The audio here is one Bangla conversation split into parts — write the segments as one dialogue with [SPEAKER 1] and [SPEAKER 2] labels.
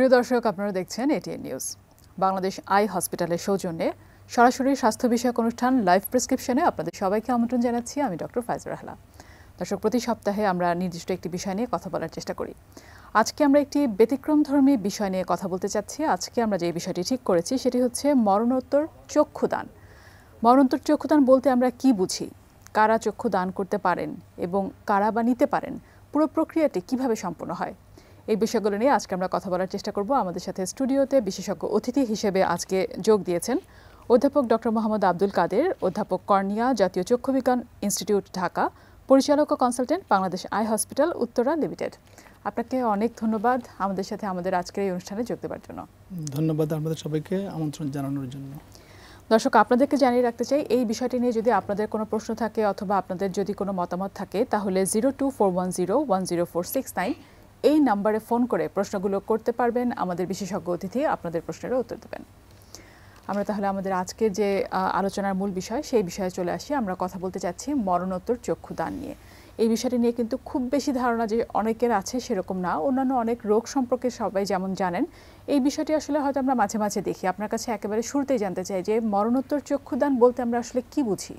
[SPEAKER 1] প্রিয় দর্শক, আপনারা দেখছেন এটিএন নিউজ। বাংলাদেশ আই হসপিটালের সৌজন্যে সরাসরি স্বাস্থ্য বিষয়ক অনুষ্ঠান লাইভ প্রেসক্রিপশনে আপনাদের সবাইকে আমন্ত্রণ জানাচ্ছি। আমি ডক্টর ফাইজুর রাহলা। দর্শক, প্রতি সপ্তাহে আমরা নির্দিষ্ট একটি বিষয় নিয়ে কথা বলার চেষ্টা করি। আজকে আমরা একটি ব্যতিক্রমধর্মী বিষয় নিয়ে কথা বলতে চাচ্ছি। আজকে আমরা যে বিষয়টি ঠিক করেছি সেটি হচ্ছে মরণোত্তর চক্ষুদান। মরণোত্তর চক্ষুদান বলতে আমরা কি বুঝি, কারা চক্ষু দান করতে পারেন এবং কারা বা নিতে পারেন, পুরো প্রক্রিয়াটি কিভাবে সম্পন্ন হয়, এই বিষয়গুলো নিয়ে আজকে আমরা কথা বলার চেষ্টা করব। আমাদের সাথে স্টুডিওতে বিশেষজ্ঞ অতিথি হিসেবে আজকে যোগ দিয়েছেন অধ্যাপক ডক্টর মোহাম্মদ আব্দুল কাদের, অধ্যাপক কর্নিয়া, জাতীয় চক্ষু বিজ্ঞান ইনস্টিটিউট ঢাকা, পরিচালক ও consultant, Bangladesh eye hospital Uttara limited. আপনাকে অনেক ধন্যবাদ আমাদের সাথে আমাদের আজকের এই অনুষ্ঠানে যোগ দেওয়ার জন্য।
[SPEAKER 2] ধন্যবাদ আমাদের সবাইকে আমন্ত্রণ জানানোর জন্য।
[SPEAKER 1] দর্শক, আপনাদেরকে জানিয়ে রাখতে চাই, এই বিষয়টি নিয়ে যদি আপনাদের কোনো প্রশ্ন থাকে অথবা আপনাদের যদি কোনো মতামত থাকে তাহলে 0241010469 এই নাম্বারে ফোন করে প্রশ্নগুলো করতে পারবেন। আমাদের বিশেষজ্ঞ অতিথি আপনাদের প্রশ্নের উত্তর দেবেন। আমরা তাহলে আমাদের আজকের যে আলোচনার মূল বিষয় সেই বিষয়ে চলে আসি। আমরা কথা বলতে চাচ্ছি মরণোত্তর চক্ষুদান নিয়ে। এই বিষয়টি নিয়ে কিন্তু খুব বেশি ধারণা যে অনেকের আছে সেরকম না। অন্যান্য অনেক রোগ সম্পর্কে সবাই যেমন জানেন, এই বিষয়টি আসলে হয়তো আমরা মাঝে মাঝে দেখি। আপনার কাছে একেবারে শুরুতেই জানতে চাই যে মরণোত্তর চক্ষুদান বলতে আমরা আসলে কি বুঝি?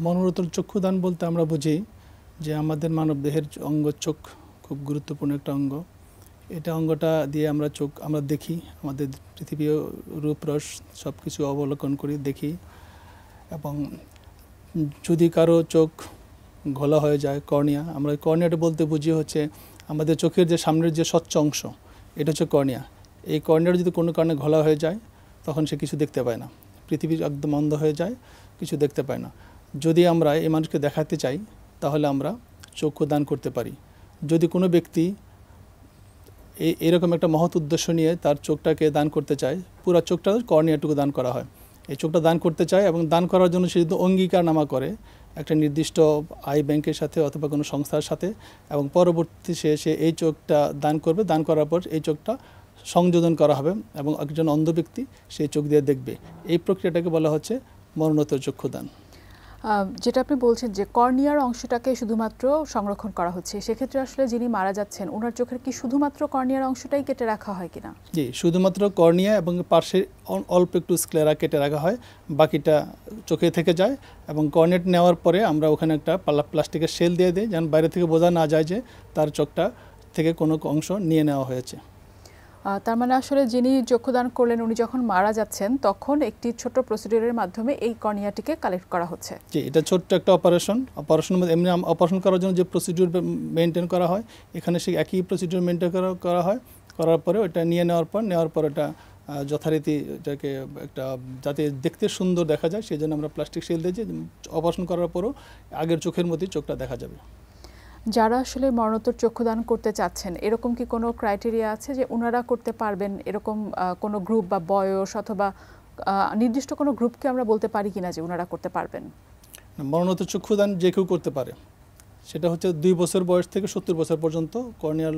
[SPEAKER 2] মরণোত্তর চক্ষুদান বলতে আমরা বুঝি যে আমাদের মানব দেহের অঙ্গ চোখ খুব গুরুত্বপূর্ণ একটা অঙ্গ। এটা অঙ্গটা দিয়ে আমরা আমরা দেখি, আমাদের পৃথিবীর রূপরস সব কিছু অবলোকন করি, দেখি। এবং যদি কারো চোখ ঘোলা হয়ে যায়, কর্নিয়া, আমরা কর্নিয়াটা বলতে বুঝি হচ্ছে আমাদের চোখের যে সামনের যে স্বচ্ছ অংশ, এটা হচ্ছে কর্নিয়া। এই কর্নিয়াটা যদি কোনো কারণে ঘোলা হয়ে যায় তখন সে কিছু দেখতে পায় না, পৃথিবী একদম অন্ধ হয়ে যায়, কিছু দেখতে পায় না। যদি আমরা এই মানুষকে দেখাতে চাই তাহলে আমরা চক্ষু দান করতে পারি। যদি কোনো ব্যক্তি এরকম একটা মহৎ উদ্দেশ্য নিয়ে তার চোখটাকে দান করতে চায়, পুরো চোখটা কর্নিয়াটুকু দান করা হয়। এই চোখটা দান করতে চায় এবং দান করার জন্য সে যদি অঙ্গীকারনামা করে একটা নির্দিষ্ট আই ব্যাংকের সাথে অথবা কোনো সংস্থার সাথে, এবং পরবর্তী সে এই চোখটা দান করবে, দান করার পর এই চোখটা সংযোজন করা হবে এবং একজন অন্ধ ব্যক্তি সেই চোখ দিয়ে দেখবে। এই প্রক্রিয়াটাকে বলা হচ্ছে মরণোত্তর চক্ষুদান।
[SPEAKER 1] যেটা আপনি বলছেন যে কর্নিয়ার অংশটাকে শুধুমাত্র সংরক্ষণ করা হচ্ছে, সেক্ষেত্রে আসলে যিনি মারা যাচ্ছেন ওনার চোখের কি শুধুমাত্র কর্নিয়ার অংশটাই কেটে রাখা হয় কিনা?
[SPEAKER 2] জি, শুধুমাত্র কর্নিয়া এবং পার্শ্বে অল্প একটু স্ক্লেরা কেটে রাখা হয়, বাকিটা চোখে থেকে যায়। এবং কর্নিয়াট নেওয়ার পরে আমরা ওখানে একটা প্লাস্টিকের শেল দিয়ে দিই, যেন বাইরে থেকে বোঝা না যায় যে তার চোখটা থেকে কোনো অংশ নিয়ে নেওয়া হয়েছে।
[SPEAKER 1] তার মানে আসলে যিনি চক্ষুদান করলেন উনি যখন মারা যাচ্ছেন তখন একটি ছোট প্রসিডিউরের মাধ্যমে এই কর্নিয়াটিকে কালেক্ট করা হচ্ছে।
[SPEAKER 2] জি, এটা ছোট্ট একটা অপারেশনের মধ্যে এমনি অপারেশন করার জন্য যে প্রসিডিউর মেনটেন করা হয়, এখানে সেই একই প্রসিডিউর মেনটেন করা হয়। করার পরে ওটা নেওয়ার পর এটা যথারীতি এটাকে একটা যাতে দেখতে সুন্দর দেখা যায় সেই জন্য আমরা প্লাস্টিক শেল দিয়েছি। অপারেশন করার পরও আগের চোখের মধ্যেই চোখটা দেখা যাবে।
[SPEAKER 1] যারা আসলে মরণোত্তর চক্ষুদান করতে চাচ্ছেন, এরকম কি কোনো ক্রাইটেরিয়া আছে যে ওনারা করতে পারবেন, এরকম কোনো গ্রুপ বা বয়স অথবা নির্দিষ্ট কোনো গ্রুপকে আমরা বলতে পারি কিনা যে ওনারা করতে পারবেন?
[SPEAKER 2] মরণোত্তর চক্ষুদান যে কেউ করতে পারে। সেটা হচ্ছে 2 বছর বয়স থেকে 70 বছর পর্যন্ত কর্নিয়াল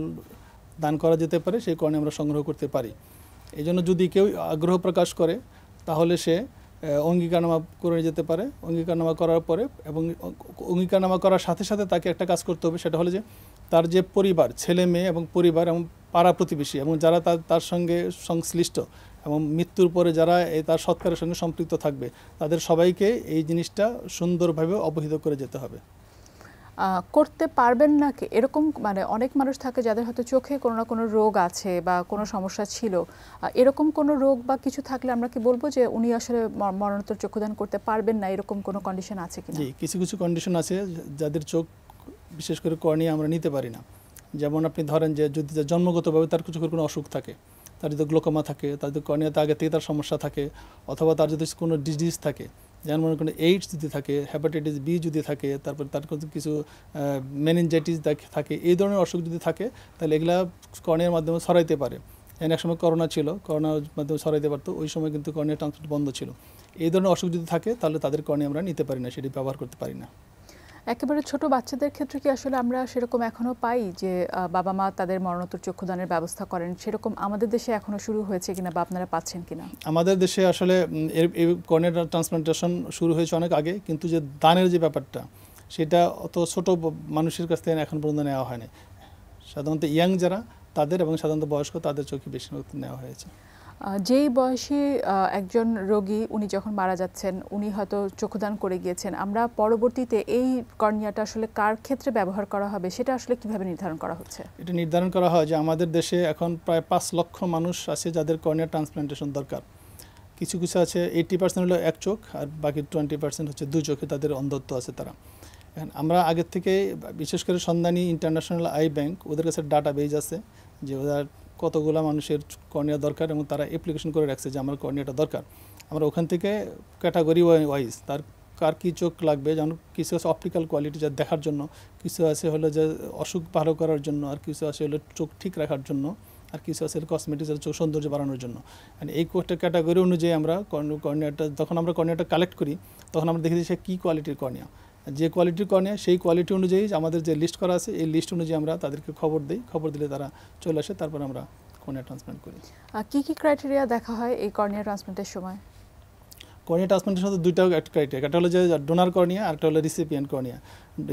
[SPEAKER 2] দান করা যেতে পারে, সেই কর্নিয়া আমরা সংগ্রহ করতে পারি। এই জন্য যদি কেউ আগ্রহ প্রকাশ করে তাহলে সে অঙ্গীকারনামা করে যেতে পারে। অঙ্গীকারনামা করার পরে এবং অঙ্গীকারনামা করার সাথে সাথে তাকে একটা কাজ করতে হবে, সেটা হলো যে তার যে পরিবার, ছেলে মেয়ে এবং পরিবার এবং পাড়া প্রতিবেশী এবং যারা তার সঙ্গে সংশ্লিষ্ট এবং মৃত্যুর পরে যারা তার সৎকারের সঙ্গে সম্পৃক্ত থাকবে তাদের সবাইকে এই জিনিসটা সুন্দরভাবে অবহিত করে যেতে হবে।
[SPEAKER 1] করতে পারবেন না কি এরকম, মানে অনেক মানুষ থাকে যাদের হয়তো চোখে কোনো না কোনো রোগ আছে বা কোনো সমস্যা ছিল, এরকম কোনো রোগ বা কিছু থাকলে আমরা কি বলবো যে উনি আসলে মরণোত্তর চক্ষুদান করতে পারবেন না, এরকম কোনো কন্ডিশন আছে কিনা?
[SPEAKER 2] জি, কিছু কিছু কন্ডিশন আছে যাদের চোখ বিশেষ করে কর্নিয়া আমরা নিতে পারি না। যেমন আপনি ধরেন যে যদি জন্মগতভাবে তার চোখের কোনো অসুখ থাকে, তার যদি গ্লোকোমা থাকে, তার যদি কর্নিয়াতে আগে থেকে তার সমস্যা থাকে, অথবা তার যদি কোনো ডিজিজ থাকে, যেমন মনে করেন এইডস যদি থাকে, হেপাটাইটিস বি যদি থাকে, তারপর তার কিছু মেনিনজাইটিস থাকে, এই ধরনের অসুখ যদি থাকে তাহলে এগুলা কর্নিয়ার মাধ্যমে ছড়াইতে পারে। যেন এক সময় করোনা ছিল, করোনার মাধ্যমে ছড়াইতে পারতো, ওই সময় কিন্তু কর্নিয়া ট্রান্সপোর্ট বন্ধ ছিল। এই ধরনের অসুখ যদি থাকে তাহলে তাদের কর্নিয়া আমরা নিতে পারি না, সেটি ব্যবহার করতে পারি না।
[SPEAKER 1] একেবারে ছোট বাচ্চাদের ক্ষেত্রে কি আসলে আমরা সেরকম এখনো পাই যে বাবা মা তাদের মরণোত্তর চক্ষুদানের ব্যবস্থা করেন, সেরকম আমাদের দেশে এখনো শুরু হয়েছে কিনা বা আপনারা পাচ্ছেন কিনা?
[SPEAKER 2] আমাদের দেশে আসলে এই কর্নিয়া ট্রান্সপ্লান্টেশন শুরু হয়েছে অনেক আগে, কিন্তু যে দানের যে ব্যাপারটা সেটা অত ছোট মানুষের কাছ থেকে এখন পর্যন্ত নেওয়া হয়নি। সাধারণত ইয়াং যারা তাদের এবং সাধারণত বয়স্ক তাদের চোখে বেশি নেওয়া হয়েছে।
[SPEAKER 1] যেই বয়সী একজন রোগী উনি যখন মারা যাচ্ছেন, উনি হয়তো চক্ষুদান করে গিয়েছেন, আমরা পরবর্তীতে এই কর্নিয়াটা আসলে কার ক্ষেত্রে ব্যবহার করা হবে সেটা আসলে কিভাবে নির্ধারণ করা হচ্ছে?
[SPEAKER 2] এটা নির্ধারণ করা হয় যে আমাদের দেশে এখন প্রায় 5 লক্ষ মানুষ আছে যাদের কর্নিয়া ট্রান্সপ্লান্টেশন দরকার। কিছু কিছু আছে 80% হলো এক চোখ, আর বাকি 20% হচ্ছে দুই চোখে তাদের অন্ধত্ব আছে তারা। এখন আমরা আগের থেকে বিশেষ করে সন্ধানী ইন্টারন্যাশনাল আই ব্যাংক, ওদের কাছে ডাটা বেজ আছে যে ওদের কতগুলো মানুষের কর্নিয়া দরকার এবং তারা অ্যাপ্লিকেশন করে রাখছে যে আমার কর্নিয়াটা দরকার। আমরা ওখান থেকে ক্যাটাগরি ওয়াইজ তার কার কী চোখ লাগবে, যেমন কিছু আছে অপটিক্যাল কোয়ালিটি যা দেখার জন্য, কিছু আছে হলো যে অসুখ ভালো করার জন্য, আর কিছু আছে হলো চোখ ঠিক রাখার জন্য, আর কিছু আছে কসমেটিক্সের চোখ সৌন্দর্য বাড়ানোর জন্য। মানে এই ক্যাটাগরি অনুযায়ী আমরা কর্নিয়াটা যখন আমরা কর্নিয়াটা কালেক্ট করি তখন আমরা দেখি যে সে কী কোয়ালিটির কর্নিয়া, যে কোয়ালিটির কর্নিয়া সেই কোয়ালিটি অনুযায়ী আমাদের যে লিস্ট করা আছে এই লিস্ট অনুযায়ী আমরা তাদেরকে খবর দিই, খবর দিলে তারা চলে আসে, তারপর আমরা কর্নিয়া ট্রান্সপ্লান্ট করি।
[SPEAKER 1] কি কি ক্রাইটেরিয়া দেখা হয় এই কর্নিয়া ট্রান্সপ্লান্টের সময়?
[SPEAKER 2] কর্নিয়া ট্রান্সপ্লান্টের সাথে দুইটা ক্রাইটেরিয়া, একটা হলো যে ডোনার কর্নিয়া আর একটা হলো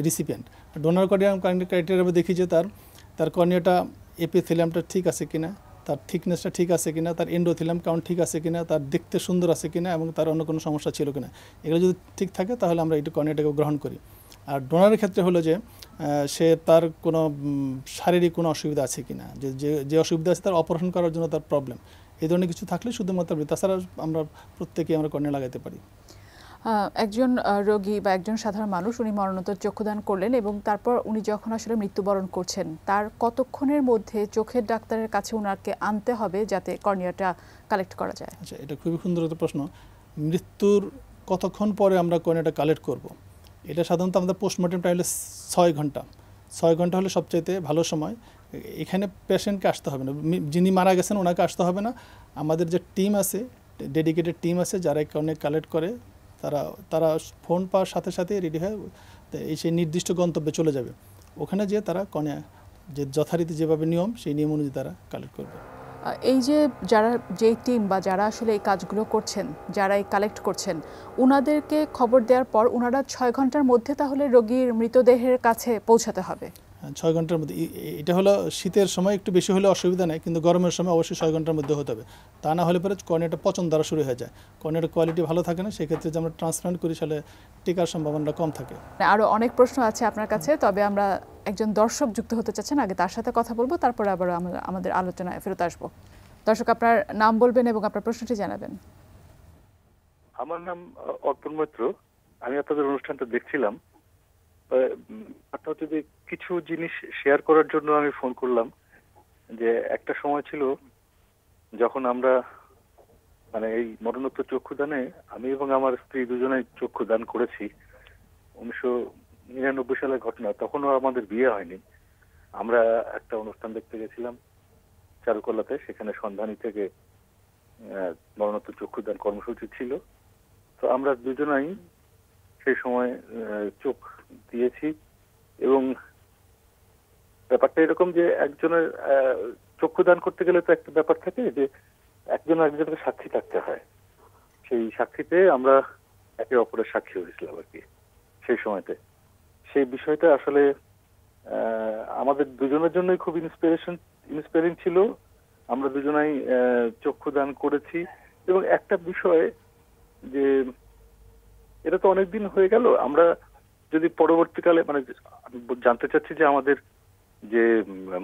[SPEAKER 2] রিসিপিয়েন্ট। ডোনার কর্নিয়া ক্রাইটেরিয়া আমরা দেখি যে তার কর্নিয়াটা এপিথেলিয়ামটা ঠিক আছে কিনা, তার থিকনেসটা ঠিক আছে কিনা, তার এন্ডোথেলিয়াম কাউন্ট ঠিক আছে কিনা, তার দেখতে সুন্দর আছে কিনা এবং তার অন্য কোনো সমস্যা ছিল কিনা। এগুলো যদি ঠিক থাকে তাহলে আমরা এই কর্নিয়াটাকে গ্রহণ করি। আর ডোনারের ক্ষেত্রে হলো যে সে তার কোনো শারীরিক কোনো অসুবিধা আছে কিনা, যে অসুবিধা আছে তার অপারেশন করার জন্য তার প্রবলেম, এই ধরনের কিছু থাকলে শুধুমাত্র, তাছাড়া আমরা প্রত্যেকেই আমরা কর্নিয়া লাগাতে পারি।
[SPEAKER 1] একজন রোগী বা একজন সাধারণ মানুষ উনি মরণোত্তর চক্ষুদান করলেন এবং তারপর উনি যখন আসলে মৃত্যুবরণ করছেন তার কতক্ষণের মধ্যে চোখের ডাক্তারের কাছে ওনাকে আনতে হবে যাতে কর্নিয়াটা কালেক্ট করা যায়?
[SPEAKER 2] আচ্ছা, এটা খুবই সুন্দর একটা প্রশ্ন। মৃত্যুর কতক্ষণ পরে আমরা কর্নিয়াটা কালেক্ট করব, এটা সাধারণত আমাদের পোস্টমর্টেম টাইম হলে 6 ঘন্টা। 6 ঘন্টা হলে সবচাইতে ভালো সময়। এখানে পেশেন্টকে আসতে হবে না, যিনি মারা গেছেন ওনাকে আসতে হবে না। আমাদের যে টিম আছে, ডেডিকেটেড টিম আছে যারা কর্নিয়া কালেক্ট করে, তারা ফোন পাওয়ার সাথে সাথে রেডি হয়ে এই সেই নির্দিষ্ট গন্তব্যে চলে যাবে। ওখানে যেয়ে তারা কর্নিয়া যে যথারীতি যেভাবে নিয়ম সেই নিয়ম অনুযায়ী তারা কালেক্ট করবে।
[SPEAKER 1] এই যে যেই টিম বা যারা আসলে এই কাজগুলো করছেন, যারা এই কালেক্ট করছেন, ওনাদেরকে খবর দেওয়ার পর ওনারা 6 ঘন্টার মধ্যে তাহলে রোগীর মৃতদেহের কাছে পৌঁছাতে হবে?
[SPEAKER 2] 6 ঘন্টার মধ্যে। এটা হলো শীতের সময় একটু বেশি হলে অসুবিধা নেই, কিন্তু গরমের সময় অবশ্যই 6 ঘন্টার মধ্যে হতে হবে। তা না হলে পরে কর্নিয়াটা পচন দ্বারা শুরু হয়ে যায়, কর্নিয়ার কোয়ালিটি ভালো থাকে না, সেক্ষেত্রে যে আমরা ট্রান্সপ্লান্ট করি সেটা টিকার সম্ভাবনাটা কম থাকে।
[SPEAKER 1] আরও অনেক প্রশ্ন আছে আপনার কাছে, তবে আমরা একজন দর্শক যুক্ত হতে চাচ্ছেন, আগে তার সাথে কথা বলবো, তারপরে আবার আমরা আমাদের আলোচনায় ফেরত আসবো। দর্শক, আপনার নাম বলবেন এবং আপনার প্রশ্নটি জানাবেন।
[SPEAKER 3] আমার নাম অর্পণ মৈত্র। আমি আপনাদের অনুষ্ঠানটা দেখছিলাম। হচ্ছে যে কিছু জিনিস শেয়ার করার জন্য আমি ফোন করলাম। যে একটা সময় ছিল যখন আমরা মানে এই মরণোত্তর চক্ষুদানে আমি এবং আমার স্ত্রী দুজনেই চক্ষুদান করেছি। 1999 সালের ঘটনা, তখনও আমাদের বিয়ে হয়নি। আমরা একটা অনুষ্ঠান দেখতে গেছিলাম চারুকলাতে, সেখানে সন্ধানী থেকে মরণোত্তর চক্ষুদান কর্মসূচি ছিল। তো আমরা দুজনাই সেই সময় চোখ দিয়েছি এবং ব্যাপারটা এরকম যে একজনের চক্ষুদান করতে গেলে তো একটা ব্যাপার থাকে যে একজন একজনকে সাক্ষী থাকতে হয়। সেই সাক্ষীতে আমরা একে অপরের সাক্ষী হয়েছিলাম আর কি সেই সময়তে। সেই বিষয়টা আসলে আমাদের দুজনের জন্যই খুব ইন্সপায়ারিং ছিল। আমরা দুজনাই চক্ষুদান করেছি এবং একটা বিষয় যে এটা তো অনেকদিন হয়ে গেল, আমরা যদি পরবর্তীকালে মানে জানতে চাচ্ছি যে আমাদের যে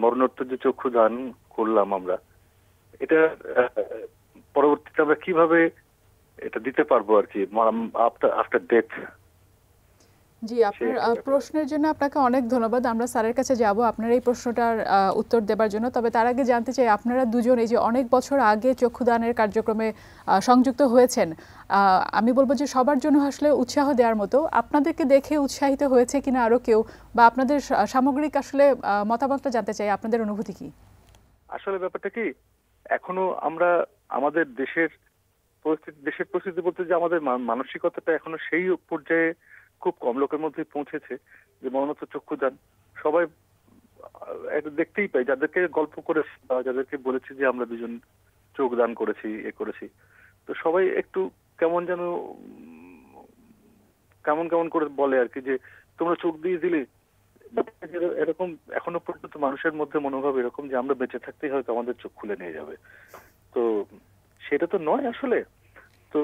[SPEAKER 3] মরণোত্তর যে চক্ষুদান করলাম আমরা, এটা পরবর্তীতে আমরা কিভাবে এটা দিতে পারবো আর কি আফটার ডেথ।
[SPEAKER 1] জি, আপনার প্রশ্নের জন্য আপনাকে অনেক ধন্যবাদ। আমরা স্যারের কাছে যাব আপনার এই প্রশ্নটার উত্তর দেবার জন্য। তবে তার আগে জানতে চাই, আপনারা দুজন এই যে অনেক বছর আগে চক্ষুদানের কার্যক্রমে সংযুক্ত হয়েছেন, আমি বলবো যে সবার জন্য আসলে উৎসাহ দেওয়ার মতো, আপনাদেরকে দেখে উৎসাহিত হয়েছে কিনা আরো কেউ, বা আপনাদের সামগ্রিক আসলে মতামতটা জানতে চাই, আপনাদের অনুভূতি কি?
[SPEAKER 3] আসলে ব্যাপারটা কি, এখনো আমরা আমাদের দেশের পরিস্থিতি বলতে যে আমাদের মানসিকতাটা এখনো সেই পর্যায়ে খুব কম লোকের মধ্যে পৌঁছেছে যে মরণোত্তর চক্ষুদান সবাই এটা দেখতেই পাই। যাদেরকে গল্প করেছি বা যাদেরকে বলেছি যে আমরা দুজন চোখ দান করেছি, করেছি, তো সবাই একটু কেমন যেন কেমন করে বলে আর কি যে তোমরা চোখ দিয়ে দিলে, এরকম এখনো পর্যন্ত মানুষের মধ্যে মনোভাব এরকম যে আমরা বেঁচে থাকতেই হয়তো আমাদের চোখ খুলে নিয়ে যাবে। তো সেটা তো নয় আসলে। তো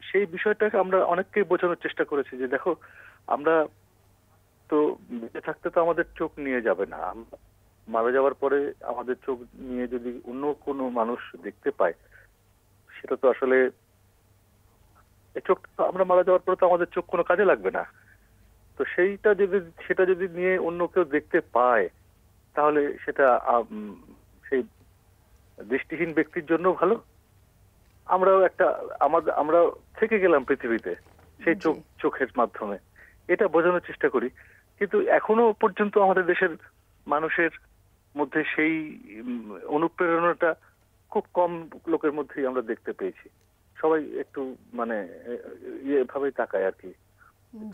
[SPEAKER 3] সেই বিষয়টাকে আমরা অনেককেই বোঝানোর চেষ্টা করেছি যে দেখো, আমরা তো বেঁচে থাকতে তো আমাদের চোখ নিয়ে যাবে না। মারা যাওয়ার পরে আমাদের চোখ নিয়ে যদি অন্য কোনো মানুষ দেখতে পায়, সেটা তো আসলে এই চোখ, আমরা মারা যাওয়ার পরে তো আমাদের চোখ কোনো কাজে লাগবে না। তো সেটা যদি নিয়ে অন্য কেউ দেখতে পায়, তাহলে সেটা সেই দৃষ্টিহীন ব্যক্তির জন্য ভালো। আমরা থেকে গেলাম পৃথিবীতে সেই চোখের মাধ্যমে, এটা বোঝানোর চেষ্টা করি। কিন্তু এখনো পর্যন্ত আমাদের দেশের মানুষের মধ্যে সেই অনুপ্রেরণাটা খুব কম লোকের মধ্যেই আমরা দেখতে পেয়েছি। সবাই একটু মানে ভাবেই তাকায় আর কি,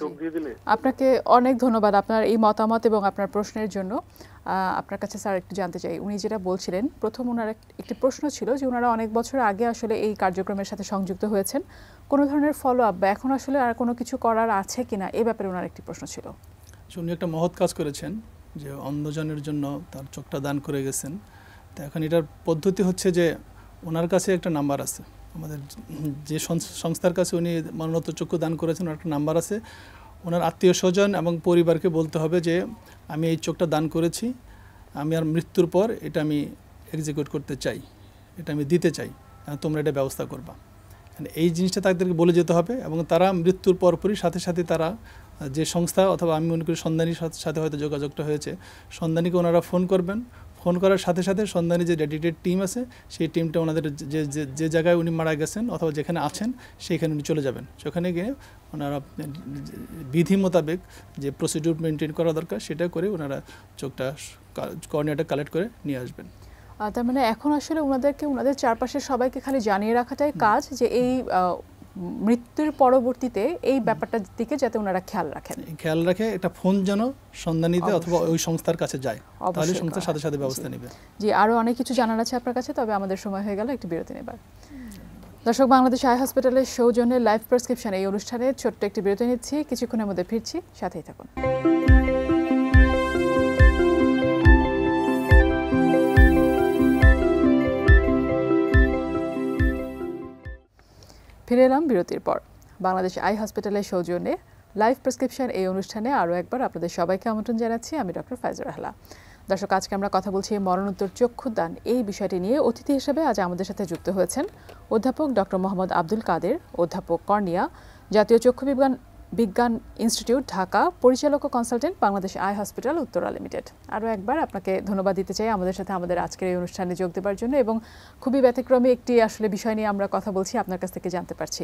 [SPEAKER 3] চোখ দিয়ে দিলে।
[SPEAKER 1] আপনাকে অনেক ধন্যবাদ আপনার এই মতামত এবং আপনার প্রশ্নের জন্য। আপনার কাছে স্যার একটু জানতে চাই, উনি যেটা বলছিলেন, প্রথম ওনার একটি প্রশ্ন ছিল যে ওনারা অনেক বছর আগে আসলে এই কার্যক্রমের সাথে সংযুক্ত হয়েছেন, কোনো ধরনের ফলো আপ বা এখন আসলে আর কোনো কিছু করার আছে কিনা এই ব্যাপারে ওনার একটি প্রশ্ন ছিল।
[SPEAKER 2] উনি একটা মহৎ কাজ করেছেন যে অন্ধজনের জন্য তার চোখটা দান করে গেছেন। তো এখন এটার পদ্ধতি হচ্ছে যে ওনার কাছে একটা নাম্বার আছে, আমাদের যে সংস্থার কাছে উনি মরণোত্তর চক্ষু দান করেছেন ওর একটা নাম্বার আছে। ওনার আত্মীয় স্বজন এবং পরিবারকে বলতে হবে যে আমি এই চোখটা দান করেছি, আমি আর মৃত্যুর পর এটা আমি এক্সিকিউট করতে চাই, এটা আমি দিতে চাই, তোমরা এটা ব্যবস্থা করবা। এই জিনিসটা তাদেরকে বলে যেতে হবে এবং তারা মৃত্যুর পরপরই সাথে সাথে তারা যে সংস্থা অথবা আমি মনে করি সন্ধানীর সাথে হয়তো যোগাযোগটা হয়েছে, সন্ধানীকে ওনারা ফোন করবেন। ফোন করার সাথে সাথে সন্ধানী যে ডেডিকেটেড টিম আছে সেই টিমটা ওনাদের যে জায়গায় উনি মারা গেছেন অথবা যেখানে আছেন সেইখানে উনি চলে যাবেন। সেখানে গিয়ে ওনারা বিধি মোতাবেক যে প্রসিডিউর মেনটেন করা দরকার সেটা করে ওনারা চোখটা কর্নিয়াটা কালেক্ট করে নিয়ে আসবেন।
[SPEAKER 1] তার মানে এখন আসলে ওনাদের চারপাশের সবাইকে খালি জানিয়ে রাখাটাই কাজ, যে এই মৃত্যুর পরবর্তীতে এই ব্যাপারটার দিকে যাতে ওনারা খেয়াল রাখে, একটা ফোন যেন সন্ধানীতে অথবা ওই সংস্থার কাছে যায়, তাহলে সংস্থার সাথে সাথে ব্যবস্থা নেবে। জি, আরো অনেক কিছু জানার আছে আপনার কাছে, তবে আমাদের সময় হয়ে গেল, একটু বিরতি নেবার। দর্শক, বাংলাদেশ আই হসপিটালের সৌজন্যে লাইভ প্রেসক্রিপশন এই অনুষ্ঠানে ছোট্ট একটি বিরতি নিচ্ছি, কিছুক্ষণের মধ্যে ফিরছি, সাথেই থাকুন। ফিরে এলাম বিরতির পর। বাংলাদেশ আই হসপিটালের সৌজন্যে লাইভ প্রেসক্রিপশন এই অনুষ্ঠানে আরও একবার আপনাদের সবাইকে আমন্ত্রণ জানাচ্ছি। আমি ডক্টর ফাইজুর রাহলা। দর্শক, আজকে আমরা কথা বলছি মরণোত্তর চক্ষুদান এই বিষয়টি নিয়ে। অতিথি হিসেবে আজ আমাদের সাথে যুক্ত হয়েছেন অধ্যাপক ডক্টর মোহাম্মদ আব্দুল কাদের, অধ্যাপক কর্নিয়া, জাতীয় চক্ষু বিজ্ঞান ইনস্টিটিউট ঢাকা, পরিচালক ও consultant Bangladesh eye hospital Uttara limited. আরও একবার আপনাকে ধন্যবাদ দিতে চাই আমাদের সাথে আমাদের আজকের এই অনুষ্ঠানে যোগ দেওয়ার জন্য, এবং খুবই ব্যতিক্রমী একটি আসলে বিষয় নিয়ে আমরা কথা বলছি, আপনার কাছ থেকে জানতে পারছি।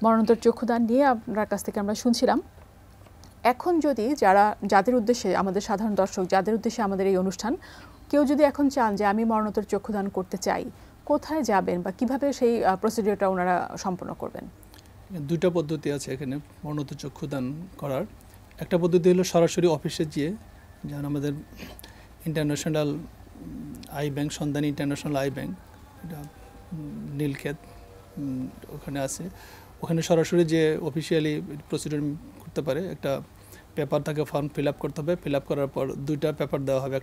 [SPEAKER 1] মরণোত্তর চক্ষুদান নিয়ে আপনার কাছ থেকে আমরা শুনছিলাম। এখন যদি যাদের উদ্দেশ্যে, আমাদের সাধারণ দর্শক যাদের উদ্দেশ্যে আমাদের এই অনুষ্ঠান, কেউ যদি এখন চান যে আমি মরণোত্তর চক্ষুদান করতে চাই, কোথায় যাবেন বা কিভাবে সেই প্রসিডিওরটা ওনারা সম্পন্ন করবেন?
[SPEAKER 2] দুইটা পদ্ধতি আছে এখানে মরণোত্তর চক্ষুদান করার। একটা পদ্ধতি হলো সরাসরি অফিসে গিয়ে, যেমন আমাদের ইন্টারন্যাশনাল আই ব্যাংক, সন্ধানী ইন্টারন্যাশনাল আই ব্যাংক, এটা নীলক্ষেত ওখানে আছে, ওখানে সরাসরি যে অফিসিয়ালি প্রসিডিওর করতে পারে। একটা পেপার তাকে ফর্ম ফিল আপ করতে হবে, ফিল আপ করার পর দুইটা পেপার দেওয়া হবে,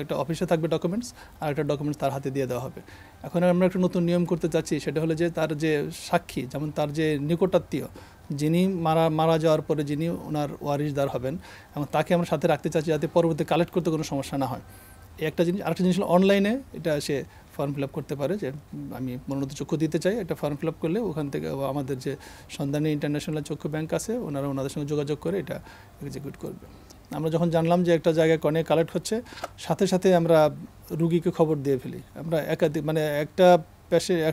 [SPEAKER 2] একটা অফিসে থাকবে ডকুমেন্টস, আর একটা ডকুমেন্টস তার হাতে দিয়ে দেওয়া হবে। এখন আমরা একটা নতুন নিয়ম করতে চাচ্ছি, সেটা হলো যে তার যে সাক্ষী, যেমন তার যে নিকটাত্মীয় যিনি মারা যাওয়ার পরে যিনি ওনার ওয়ারিশদার হবেন, এবং তাকে আমরা সাথে রাখতে চাচ্ছি যাতে পরবর্তী কালেক্ট করতে কোনো সমস্যা না হয়। একটা জিনিস, আরেকটা জিনিস হলো অনলাইনে এটা সে ফর্ম ফিল আপ করতে পারে যে আমি মরণোত্তর চক্ষু দিতে চাই, একটা ফর্ম ফিল আপ করলে ওখান থেকে আমাদের যে সন্ধানী ইন্টারন্যাশনাল চক্ষু ব্যাংক আছে ওনাদের সঙ্গে যোগাযোগ করে এটা এক্সিকিউট করবে। আমরা যখন জানলাম যে একটা জায়গায় কর্নিয়া কালেক্ট হচ্ছে, সাথে সাথে আমরা রুগীকে খবর দিয়ে ফেলি। আমরা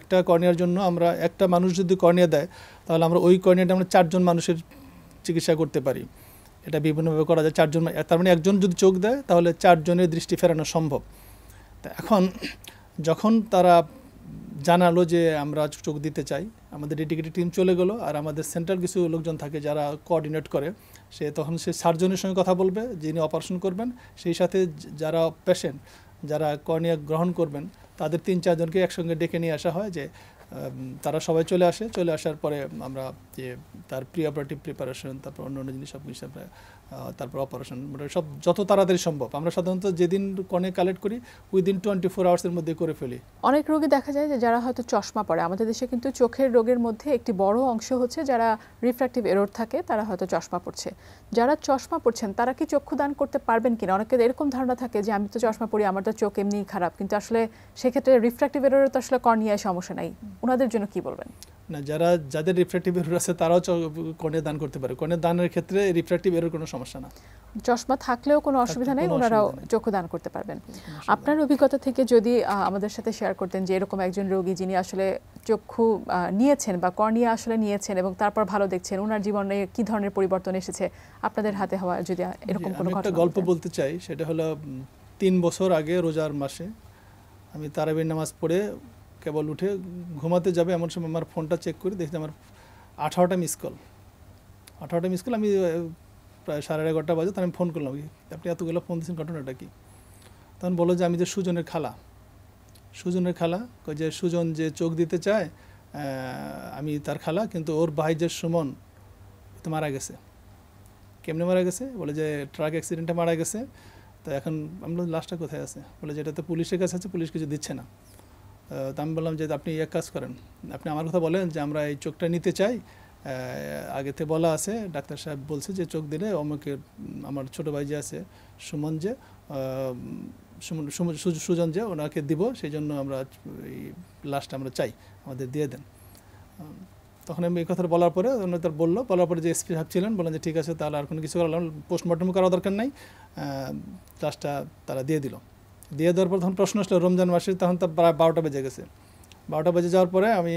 [SPEAKER 2] একটা কর্নিয়ার জন্য আমরা একটা মানুষ যদি কর্নিয়া দেয়, তাহলে আমরা ওই কর্নিয়াটা আমরা 4 জন মানুষের চিকিৎসা করতে পারি। এটা বিভিন্নভাবে করা যায়। 4 জন, তার মানে একজন যদি চোখ দেয় তাহলে 4 জনের দৃষ্টি ফেরানো সম্ভব। তা এখন যখন তারা জানালো যে আমরা চোখ দিতে চাই, আমাদের ডেডিকেটেড টিম চলে গেলো, আর আমাদের সেন্ট্রাল কিছু লোকজন থাকে যারা কোঅর্ডিনেট করে, তখন সে সার্জনের সঙ্গে কথা বলবে যিনি অপারেশন করবেন, সেই সাথে যারা পেশেন্ট যারা কর্নিয়া গ্রহণ করবেন তাদের 3-4 জনকে একসঙ্গে ডেকে নিয়ে আসা হয় যে তারা সবাই চলে আসে, চলে আসার পরে আমরা যে তার প্রি অপারেটিভ প্রিপারেশন, তারপর অন্য অন্য জিনিস সব কিছু, তারপর অপারেশন, সব যত তাড়াতাড়ি সম্ভব আমরা সাধারণত যেদিন কর্নিয়া কালেক্ট করি উইদিন 24 আওয়ার্সের মধ্যে করে ফেলি।
[SPEAKER 1] অনেক রোগী দেখা যায় যে যারা হয়তো চশমা পরে, আমাদের দেশে কিন্তু চোখের রোগের মধ্যে একটি বড় অংশ হচ্ছে যারা রিফ্র্যাক্টিভ এরর থাকে, তারা হয়তো চশমা পড়ছে। যারা চশমা পড়ছেন তারা কি চক্ষু দান করতে পারবেন কিনা? অনেকের এরকম ধারণা থাকে যে আমি তো চশমা পরি, আমার তো চোখ এমনিই খারাপ, কিন্তু আসলে সেক্ষেত্রে রিফ্র্যাক্টিভ এরর তো আসলে কর্নিয়ায় সমস্যা নাই, ওনাদের জন্য কি বলবেন?
[SPEAKER 2] না, যাদের রিফ্র্যাক্টিভ এরর আছে তারাও কর্নিয়া দান করতে পারে। কর্নিয়া দানের ক্ষেত্রে রিফ্র্যাক্টিভ এরর কোনো সমস্যা না,
[SPEAKER 1] চশমা থাকলেও কোনো অসুবিধা নেই, ওনারাও চক্ষু দান করতে পারবেন। আপনার অভিজ্ঞতা থেকে যদি আমাদের সাথে শেয়ার করতেন যে এরকম একজন রোগী যিনি আসলে চক্ষু নিয়েছেন বা কর্নিয়া আসলে নিয়েছেন এবং তারপর ভালো দেখছেন, ওনার জীবনে কি ধরনের পরিবর্তন এসেছে আপনাদের হাতে হওয়া, যদি এরকম কোনো ঘটনা।
[SPEAKER 2] একটা গল্প বলতে চাই, সেটা হলো 3 বছর আগে রোজার মাসে আমি তারাবির নামাজ পড়ে কেবল উঠে ঘুমাতে যাবে এমন সময় আমার ফোনটা চেক করি, দেখছি আমার 18টা মিস কল। আমি প্রায় 11:30 বাজে, তখন আমি ফোন করলাম, আপনি এতগুলো ফোন দিয়েছেন, ঘটনাটা কি? তখন বললো যে আমি যে সুজনের খালা, যে সুজন যে চোখ দিতে চায় আমি তার খালা, কিন্তু ওর ভাই যে সুমন তো মারা গেছে। কেমনে মারা গেছে? বলে যে ট্রাক অ্যাক্সিডেন্টে মারা গেছে। তো এখন আমি বললাম লাশটা কোথায় আছে? বলে যেটা তো পুলিশের কাছে আছে, পুলিশ কিছু দিচ্ছে না। তো আমি বললাম যে আপনি এক কাজ করেন, আপনি আমার কথা বলেন যে আমরা এই চোখটা নিতে চাই, আগেতে বলা আছে, ডাক্তার সাহেব বলছে যে চোখ দিলে অমুকের আমার ছোটো ভাই যে আছে সুমন, যে সুজন, যে ওনাকে দিব, সেই জন্য আমরা এই লাশটা আমরা চাই, আমাদের দিয়ে দেন। তখন আমি এই কথাটা বলার পরে তার বলার পরে যে এসপি সাহেব ছিলেন বললেন যে ঠিক আছে, তাহলে আর কোনো কিছু করালাম, পোস্টমর্টম করার দরকার নাই, লাশটা তারা দিয়ে দিল। দিয়ে দেওয়ার পর তখন প্রশ্ন আসলো রমজান মাসে, তখন তো প্রায় 12টা বেজে গেছে। 12টা বেজে যাওয়ার পরে আমি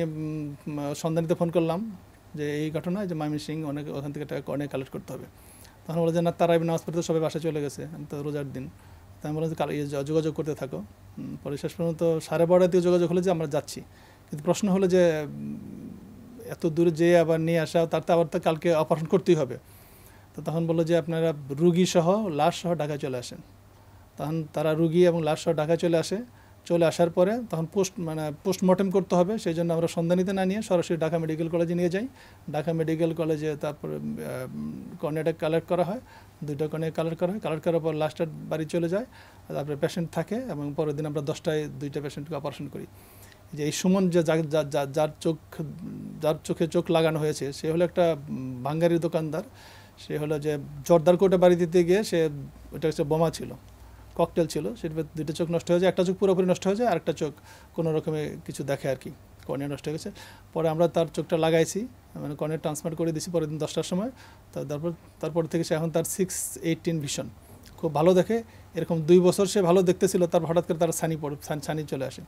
[SPEAKER 2] সন্ধানীতে ফোন করলাম যে এই ঘটনা, যে ময়মনসিংহ অনেক ওখান থেকে টাকা অনেক কালেক্ট করতে হবে। তখন বলে যে না, তারা নামাজ পড়তে সবাই বাসায় চলে গেছে, আমি তো রোজার দিন। তাই আমি বললাম যে যোগাযোগ করতে থাকো। পরে শেষ পর্যন্ত 12:30 যোগাযোগ হলো যে আমরা যাচ্ছি। কিন্তু প্রশ্ন হলো যে এত দূরে যেয়ে আবার নিয়ে আসা, তার তো আবার তো কালকে অপারেশন করতেই হবে। তো তখন বললো যে আপনারা রুগী সহ লাশ সহ ঢাকায় চলে আসেন। তখন তারা রুগী এবং লাশ সহ ঢাকায় চলে আসার পরে তখন পোস্টমর্টেম করতে হবে, সেই জন্য আমরা সন্ধানীতে না নিয়ে সরাসরি ঢাকা মেডিকেল কলেজে নিয়ে যাই। ঢাকা মেডিকেল কলেজে তারপরে কর্নিয়াটা কালেক্ট করা হয়, 2টা কর্নিয়া কালেক্ট করা হয়। কালেক্ট করার পর লাশটা বাড়ি চলে যায়, তারপরে পেশেন্ট থাকে এবং পরের দিন আমরা 10টায় 2টা পেশেন্টকে অপারেশন করি। যে এই সুমন যে যার চোখে চোখ লাগানো হয়েছে, সে হলো একটা ভাঙ্গারি দোকানদার। সে হলো যে জর্দার কোটে বাড়ি দিতে গিয়ে ওটা হচ্ছে বোমা ছিল, ককটেল ছিল, সেটা 2টা চোখ নষ্ট হয়ে যায়, একটা চোখ পুরোপুরি নষ্ট হয়ে যায়, আরেকটা চোখ কোনো রকমে কিছু দেখে আর কি, কর্নিয়া নষ্ট হয়ে গেছে। পরে আমরা তার চোখটা লাগাইছি, মানে কর্নিয়া ট্রান্সফার করে দিয়েছি পরের দিন 10টার সময়। তারপর থেকে সে এখন তার 6/18 ভিশন, খুব ভালো দেখে। এরকম 2 বছর সে ভালো দেখতেছিল, তার হঠাৎ করে তার ছানি চলে আসে।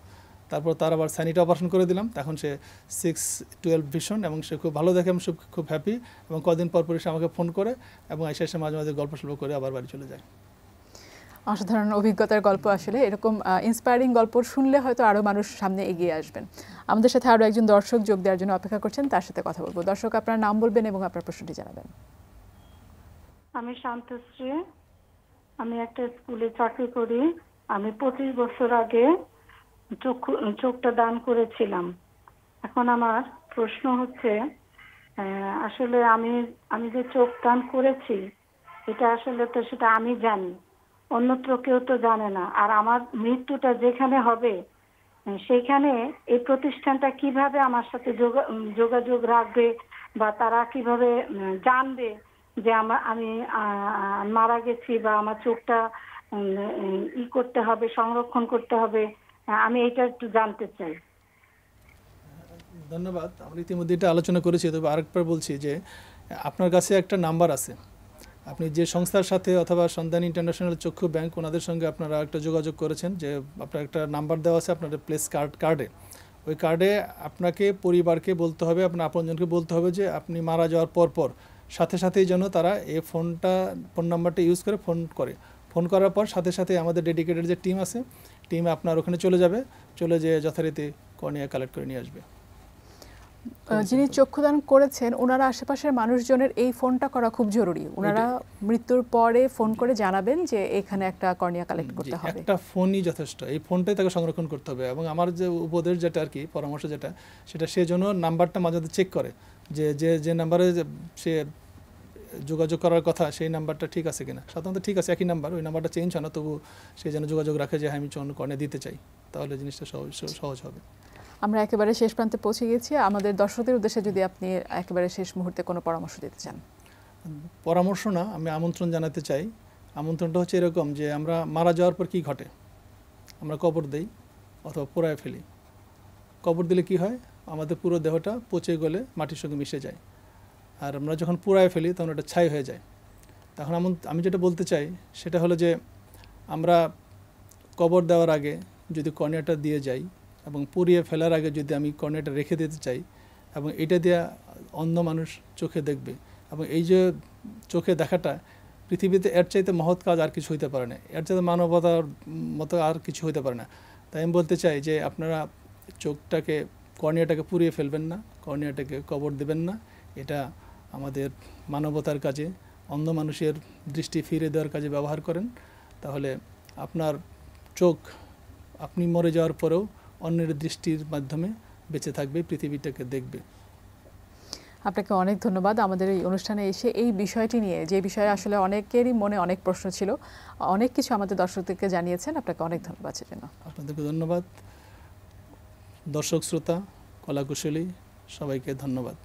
[SPEAKER 2] তারপর তার আবার সানিটা অপারেশন করে দিলাম, তখন সে 6/12 ভিশন এবং সে খুব ভালো দেখে, আমি খুব হ্যাপি। এবং কদিন পর সে আমাকে ফোন করে এবং এসে মাঝে মাঝে গল্প করে আবার বাড়ি চলে যায়।
[SPEAKER 1] অসাধারণ অভিজ্ঞতার গল্প। আসলে এরকম ইন্সপায়ারিং গল্প শুনলে হয়তো আরও মানুষ সামনে এগিয়ে আসবেন। আমাদের সাথে আরও একজন দর্শক যোগ দেওয়ার জন্য অপেক্ষা করছেন, তার সাথে কথা বলবো। দর্শক, আপনার নাম বলবেন এবং আপনার প্রশ্নটি জানাবেন।
[SPEAKER 4] আমি শান্তশ্রী, আমি একটা স্কুলে চাকরি করি। আমি 25 বছর আগে চোখটা দান করেছিলাম। এখন আমার প্রশ্ন হচ্ছে, আসলে আমি যে চোখ দান করেছি, এটা আসলে তো সেটা আমি জানি, অন্যত্র কেউ তো জানে না। আর আমার মৃত্যুটা যেখানে হবে সেইখানে এই প্রতিষ্ঠানটা কিভাবে আমার সাথে যোগাযোগ রাখবে, বা তারা কিভাবে জানবে যে আমি মারা গেছি, বা আমার চোখটা করতে হবে, সংরক্ষণ করতে হবে? আমি এটা একটু জানতে চাই।
[SPEAKER 2] ধন্যবাদ। আমরা ইতিমধ্যে এটা আলোচনা করেছি, তবে আরেকবার বলছি যে আপনার কাছে একটা নাম্বার আছে, আপনি যে সংস্থার সাথে অথবা সন্ধানী ইন্টারন্যাশনাল চক্ষু ব্যাংক, ওনাদের সঙ্গে আপনারা একটা যোগাযোগ করেছেন, যে আপনার একটা নাম্বার দেওয়া আছে আপনাদের প্লেস কার্ডে। ওই কার্ডে আপনাকে পরিবারকে বলতে হবে, আপনার আপনজনকে বলতে হবে যে আপনি মারা যাওয়ার পর সাথেই যেন তারা এই ফোন নাম্বারটা ইউজ করে ফোন করার পর সাথে আমাদের ডেডিকেটেড যে টিম আছে, টিম আপনার ওখানে চলে যেয়ে যথারীতি কর্নিয়া কালেক্ট করে নিয়ে আসবে।
[SPEAKER 1] যিনি চক্ষুদান করেছেন ওনারা আশেপাশের মানুষজনের এই ফোনটা করা খুব জরুরি। ওনারা মৃত্যুর পরে ফোন করে জানাবেন যে এখানে একটা কর্নিয়া কালেক্ট করতে হবে।
[SPEAKER 2] একটা ফোনই যথেষ্ট, এই ফোনটাই তাকে সংরক্ষণ করতে হবে। এবং আমার যে উপদেশ যেটা আর কি, পরামর্শ যেটা, সেটা সে জন্য নাম্বারটা মাঝে মাঝে চেক করে যে যে যে নাম্বারে সে যোগাযোগ করার কথা সেই নাম্বারটা ঠিক আছে কিনা। সাধারণত ঠিক আছে, একই নাম্বার, ওই নাম্বারটা চেঞ্জ হয় না, তবু সে যেন যোগাযোগ রাখে যে আমি কর্নিয়া দিতে চাই, তাহলে জিনিসটা সহজ হবে।
[SPEAKER 1] আমরা একেবারে শেষ প্রান্তে পৌঁছে গেছি। আমাদের দর্শকদের উদ্দেশ্যে যদি আপনি একেবারে শেষ মুহূর্তে কোনো পরামর্শ দিতে চান।
[SPEAKER 2] পরামর্শ না, আমি আমন্ত্রণ জানাতে চাই। আমন্ত্রণটা হচ্ছে এরকম যে আমরা মারা যাওয়ার পর কি ঘটে, আমরা কবর দেই অথবা পোড়ায় ফেলি। কবর দিলে কি হয়, আমাদের পুরো দেহটা পচে গলে মাটির সঙ্গে মিশে যায়। আর আমরা যখন পোড়ায় ফেলি তখন ওটা ছাই হয়ে যায়। তখন আমি যেটা বলতে চাই সেটা হলো যে আমরা কবর দেওয়ার আগে যদি কর্নিয়াটা দিয়ে যাই এবং পুড়িয়ে ফেলার আগে যদি আমি কর্নিয়াটা রেখে দিতে চাই, এবং এটা দিয়ে অন্য মানুষ চোখে দেখবে, এবং এই যে চোখে দেখাটা পৃথিবীতে এর চাইতে মহৎ কাজ আর কিছু হইতে পারে না, এর চাইতে মানবতার মতো আর কিছু হইতে পারে না। তাই আমি বলতে চাই যে আপনারা কর্নিয়াটাকে পুড়িয়ে ফেলবেন না, কর্নিয়াটাকে কবর দেবেন না। এটা আমাদের মানবতার কাজে, অন্য মানুষের দৃষ্টি ফিরে দেওয়ার কাজে ব্যবহার করেন। তাহলে আপনার চোখ আপনি মরে যাওয়ার পরেও অন্যের দৃষ্টির মাধ্যমে বেঁচে থাকবে, পৃথিবীটাকে দেখবে।
[SPEAKER 1] আপনাকে অনেক ধন্যবাদ আমাদের এই অনুষ্ঠানে এসে এই বিষয়টি নিয়ে, যে বিষয়ে আসলে অনেকেরই মনে অনেক প্রশ্ন ছিল, অনেক কিছু আমাদের দর্শকদেরকে জানিয়েছেন। আপনাকে অনেক ধন্যবাদ সেজন্য।
[SPEAKER 2] আপনাদেরকে ধন্যবাদ। দর্শক শ্রোতা, কলাকুশলী সবাইকে ধন্যবাদ।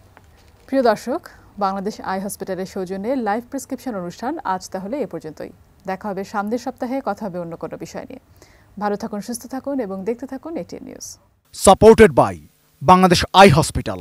[SPEAKER 1] প্রিয় দর্শক, বাংলাদেশ আই হসপিটালের সৌজন্যে লাইভ প্রেসক্রিপশন অনুষ্ঠান আজ তাহলে এ পর্যন্তই। দেখা হবে সামনের সপ্তাহে, কথা হবে অন্য কোনো বিষয় নিয়ে। ভালো থাকুন, সুস্থ থাকুন এবং দেখতে থাকুন ATN news.
[SPEAKER 5] Supported by Bangladesh eye hospital.